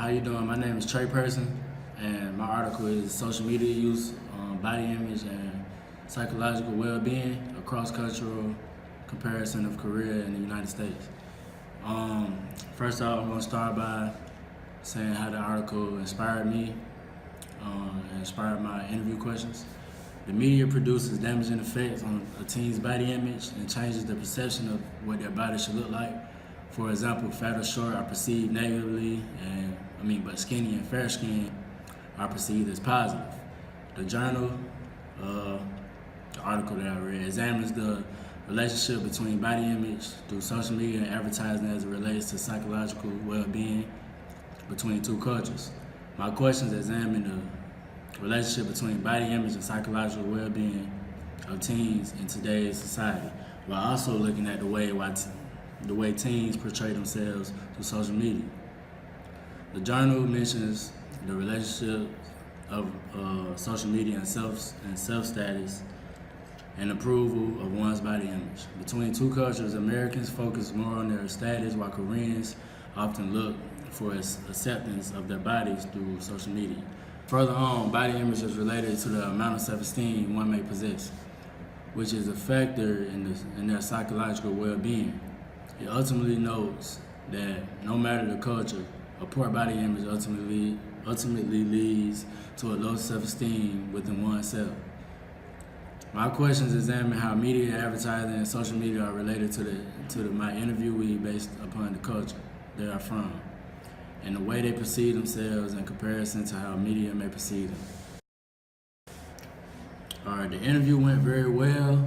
How you doing? My name is Trey Person, and my article is Social Media Use, Body Image, and Psychological Well-Being, a cross-cultural comparison of Korea and the United States. First off, I'm going to start by saying how the article inspired me and inspired my interview questions. The media produces damaging effects on a teen's body image and changes the perception of what their body should look like. For example, fat or short are perceived negatively, but skinny and fair skin are perceived as positive. The journal, the article that I read, examines the relationship between body image through social media and advertising as it relates to psychological well-being between two cultures. My questions examine the relationship between body image and psychological well-being of teens in today's society, while also looking at the way teens portray themselves through social media. The journal mentions the relationship of social media and self-status and approval of one's body image. Between two cultures, Americans focus more on their status, while Koreans often look for acceptance of their bodies through social media. Further on, body image is related to the amount of self-esteem one may possess, which is a factor in their psychological well-being. It ultimately notes that no matter the culture, a poor body image ultimately leads to a low self-esteem within oneself. My questions examine how media, advertising, and social media are related to my interviewee based upon the culture they are from, and the way they perceive themselves in comparison to how media may perceive them. All right, the interview went very well.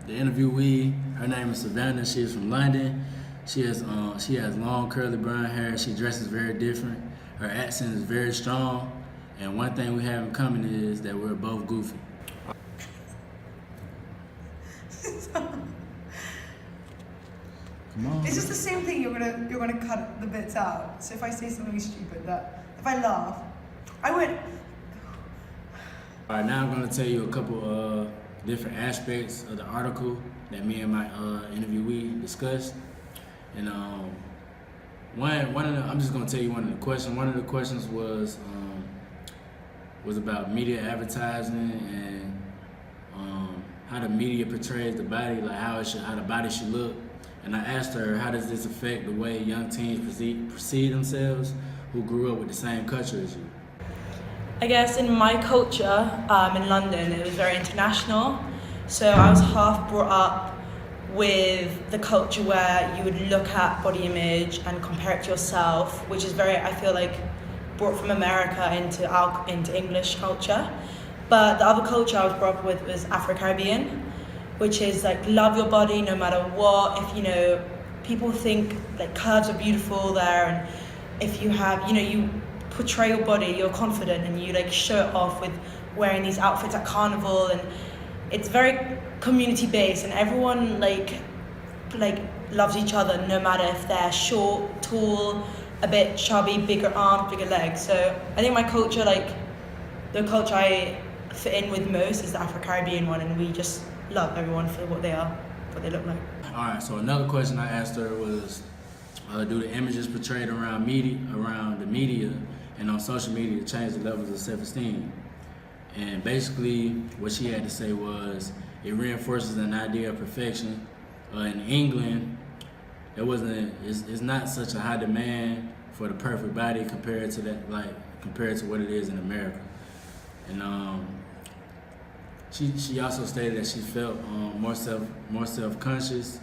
The interviewee, her name is Savannah. She is from London. She has long curly brown hair. She dresses very different. Her accent is very strong. And one thing we have in common is that we're both goofy. Come on. It's just the same thing. You're gonna cut the bits out. So if I say something stupid, if I laugh, I would. All right, now I'm gonna tell you a couple different aspects of the article that me and my interviewee discussed. And I'm just gonna tell you one of the questions. One of the questions was about media advertising and how the media portrays the body, like how the body should look. And I asked her, how does this affect the way young teens perceive themselves who grew up with the same culture as you? I guess in my culture in London, it was very international. So I was half brought up with the culture where you would look at body image and compare it to yourself, which is very, I feel like, brought from America into English culture. But the other culture I was brought up with was Afro-Caribbean, which is like love your body no matter what. If people think like curves are beautiful there, and if you have, you portray your body, you're confident, and you like show it off with wearing these outfits at carnival, and it's very community based, and everyone like loves each other no matter if they're short, tall, a bit chubby, bigger arms, bigger legs. So I think my culture, the culture I fit in with most is the Afro-Caribbean one, and we just love everyone for what they are, what they look like. All right, so another question I asked her was, do the images portrayed around the media and on social media change the levels of self-esteem? And basically what she had to say was, it reinforces an idea of perfection. In England, it's not such a high demand for the perfect body compared to what it is in America. And she also stated that she felt more self-conscious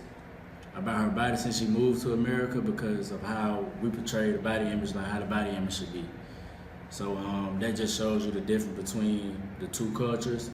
about her body since she moved to America because of how we portray the body image, like how the body image should be. So that just shows you the difference between the two cultures.